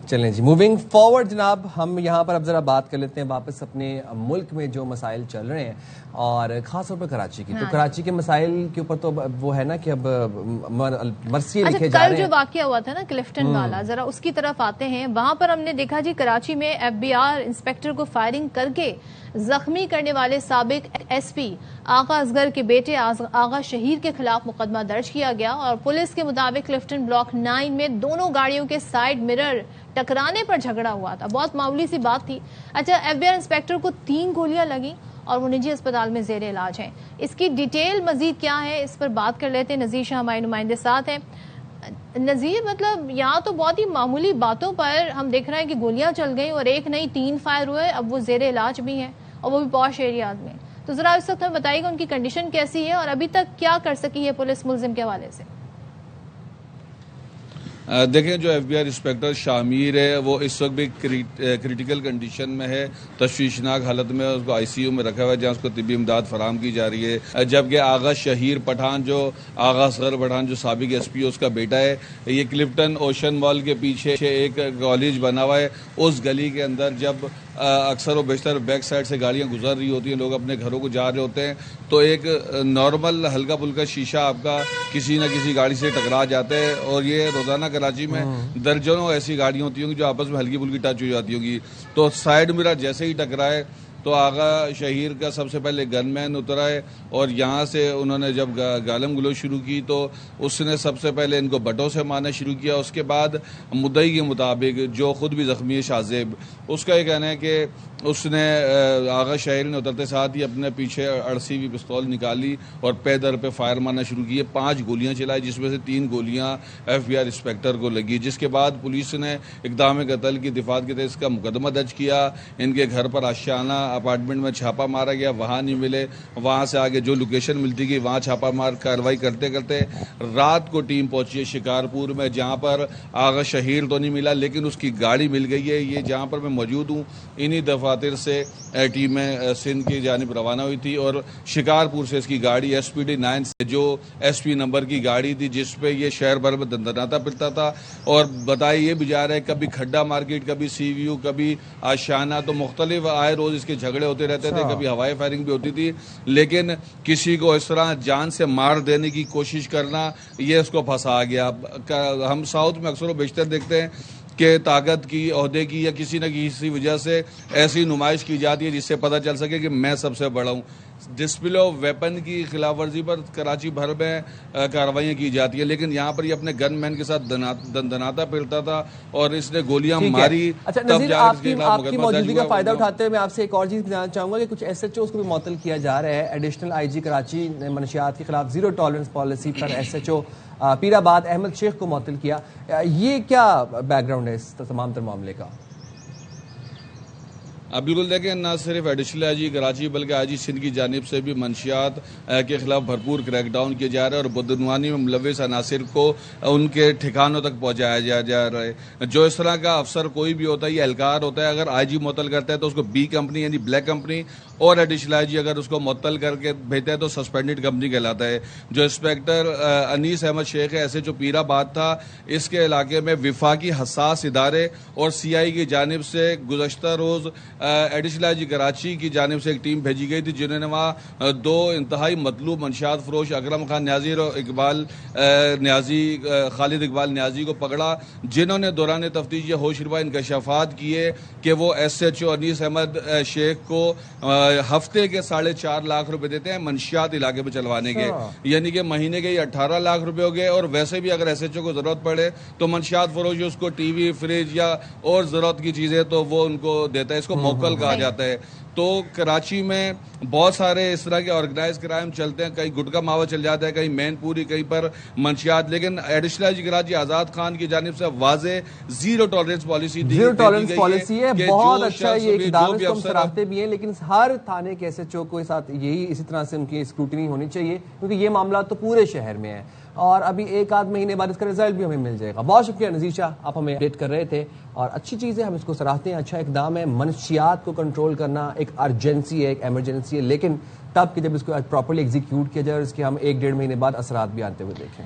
चलें जी, moving forward जनाब, हम यहाँ पर अब जरा बात कर लेते हैं वापस अपने मुल्क में जो मसाइल चल रहे हैं और खास तौर पर कराची की। तो कराची के मसाइल के ऊपर तो वो है ना कि अब मरसिए लिखे जा रहे हैं। कल जो वाकया हुआ था ना क्लिफ्टन वाला, जरा उसकी तरफ आते हैं। वहां पर हमने देखा जी कराची में FBI इंस्पेक्टर को फायरिंग करके जख्मी करने वाले साबिक SP आगा असगर के बेटे आगा शहीर के खिलाफ मुकदमा दर्ज किया गया और पुलिस के मुताबिक क्लिफ्टन ब्लॉक 9 में दोनों गाड़ियों के साइड मिरर टकराने पर झगड़ा हुआ था। बहुत मामूली सी बात थी। अच्छा, FBI इंस्पेक्टर को 3 गोलियां लगी और वो निजी अस्पताल में जेर इलाज हैं। इसकी डिटेल मजीद क्या है, इस पर बात कर लेते हैं। नजीर शाह हमारे नुमाइंदे साथ हैं। नजीर, मतलब यहाँ तो बहुत ही मामूली बातों पर हम देख रहे हैं कि गोलियां चल गई और एक नहीं 3 फायर हुए। अब वो जेर इलाज भी हैं और वो भी पॉश एरियाज में। तो जरा इस वक्त हमें बताइएगा उनकी कंडीशन कैसी है और अभी तक क्या कर सकी है पुलिस मुलजिम के हवाले से। देखें, जो FBI इंस्पेक्टर शामिर है वो इस वक्त भी क्रिटिकल कंडीशन में है, तशवीशनाक हालत में। उसको ICU में रखा हुआ है जहाँ उसको तिब्बी इमदाद फराम की जा रही है। जबकि आगा शहीर पठान, जो आगा असगर पठान जो साबिक SP उसका बेटा है, ये क्लिफ्टन ओशन मॉल के पीछे एक कॉलेज बना हुआ है, उस गली के अंदर जब अक्सर व बेशतर बैक साइड से गाड़ियां गुजर रही होती हैं, लोग अपने घरों को जा रहे होते हैं, तो एक नॉर्मल हल्का फुल्का शीशा आपका किसी न किसी गाड़ी से टकरा जाता है। और ये रोजाना कराची में दर्जनों ऐसी गाड़ियां होती होंगी जो आपस में हल्की फुल्की टच हो जाती होगी। तो साइड मिरर जैसे ही टकराए तो आगा शहीर का सबसे पहले गनमैन उतरा है और यहाँ से उन्होंने जब गालम गलोच शुरू की तो उसने सबसे पहले इनको बटों से मारना शुरू किया। उसके बाद मुद्दई के मुताबिक जो खुद भी जख्मी है शाजेब, उसका ये कहना है कि उसने आगा शहीर ने उतरते साथ ही अपने पीछे अड़सी हुई पिस्तौल निकाली और पे दर पे फायर मारना शुरू किए। 5 गोलियां चलाई जिसमें से 3 गोलियां FBI इंस्पेक्टर को लगी, जिसके बाद पुलिस ने इक़दाम कत्ल की दिफात के तहत इसका मुकदमा दर्ज किया। इनके घर पर आशियाना अपार्टमेंट में छापा मारा गया, वहां नहीं मिले। वहां से आगे जो लोकेशन मिलती गई वहां छापा मार कार्रवाई करते करते रात को टीम पहुंची है शिकारपुर में, जहां पर आगा शहीर तो नहीं मिला लेकिन उसकी गाड़ी मिल गई है। ये जहां पर मैं मौजूद हूं, इन्हीं दफातर से टीमें सिंध की जानिब रवाना हुई थी और शिकारपुर से इसकी गाड़ी SPD 9 से, जो SP नंबर की गाड़ी थी जिसपे ये शहर भर में दंदनाता फिरता था। और बताया ये भी जा रहा है कभी खड्डा मार्केट, कभी CVU, कभी आशियाना, तो मुख्तलिफ आए रोज इसके झगड़े होते रहते थे, कभी हवाई फायरिंग भी होती थी। लेकिन किसी को इस तरह जान से मार देने की कोशिश करना, ये इसको फंसा गया। हम साउथ में अक्सर बेशतर देखते हैं कि ताकत की, ओहदे की या किसी न किसी वजह से ऐसी नुमाइश की जाती है जिससे पता चल सके कि मैं सबसे बड़ा हूँ। डिस्प्ले ऑफ वेपन की खिलाफ वर्जी पर कराची भर में कार्रवाइयाँ की जाती है, लेकिन यहाँ पर ये अपने गनमैन के साथ दंदनाता फिरता था और इसने गोलियां मारी। अच्छा नज़ीर, आपकी मौजूदगी का फायदा उठाते हुए मैं आपसे एक और चीज जानना चाहूंगा कि कुछ SHOs को भी मुअत्तल किया जा रहा है। एडिशनल IG कराची ने मनशियात के खिलाफ जीरो टॉलरेंस पॉलिसी पर SHO पीराबाद अहमद शेख को मुअत्तल किया। ये क्या बैकग्राउंड है इस तमाम तर मामले का? अब बिल्कुल देखें, न सिर्फ एडिशनल IG कराची बल्कि IG सिंध की जानिब से भी मंशियात के खिलाफ भरपूर क्रैकडाउन किया जा रहा है और बदनवानी में मुलविस अनासिर को उनके ठिकानों तक पहुंचाया जा रहा है। जो इस तरह का अफसर कोई भी होता है, ये एहलकार होता है, अगर IG मुअत्तल करता है तो उसको B कंपनी यानी ब्लैक कंपनी, और एडिशनल IG अगर उसको मुअत्तल करके भेजता है तो सस्पेंडेड कंपनी कहलाता है। जो इंस्पेक्टर अनीस अहमद शेख है SHO पीराबाद था, इसके इलाके में विफाकी हसास इदारे और CI की जानिब से गुज़श्ता रोज़ एडिशनल IG कराची की जानिब से एक टीम भेजी गई थी, जिन्होंने वहाँ 2 इंतहाई मतलूब मंशियात फरोश अकरम खान न्याजी और खालिद इकबाल न्याजी को पकड़ा, जिन्होंने दौरान तफ्तीश ये होशरुबा इंकशाफात किए कि वो SHO अनीस अहमद शेख को हफ्ते के 4.5 लाख रुपए देते हैं मंशियात इलाके में चलवाने के, यानी कि महीने के 18 लाख रुपए हो गए। और वैसे भी अगर SHO को जरूरत पड़े तो मंशियात फरोश उसको TV, फ्रिज या और जरूरत की चीजें तो वो उनको देता है। इसको मोकल कहा जाता है। तो कराची में बहुत सारे इस तरह के ऑर्गेनाइज क्राइम चलते हैं, कहीं गुटका मावा चल जाता है, कहीं मैनपुरी, कहीं पर मंशियात। लेकिन एडिशनल IG कराची आजाद खान की जानिब से वाजे जीरो टॉलरेंस पॉलिसी दी, जीरो टॉलरेंस पॉलिसी है। बहुत अच्छा ये इक़दाम इसको हम सराहते भी हैं, लेकिन हर थाने के SHO को साथ यही इसी तरह से उनकी स्क्रूटनी होनी चाहिए, क्योंकि ये मामला तो पूरे शहर में है और अभी 1-8 महीने बाद इसका रिजल्ट भी हमें मिल जाएगा। बहुत शुक्रिया नज़ीर शाह, आप हमें अपडेट कर रहे थे और अच्छी चीज़ है, हम इसको सराहते हैं। अच्छा इक़दाम है, मनशियात को कंट्रोल करना एक अर्जेंसी है, एक एमरजेंसी है, लेकिन तब कि जब इसको प्रॉपर्ली एग्जीक्यूट किया जाए और इसके हम 1-1.5 महीने बाद असरात भी आते हुए देखें।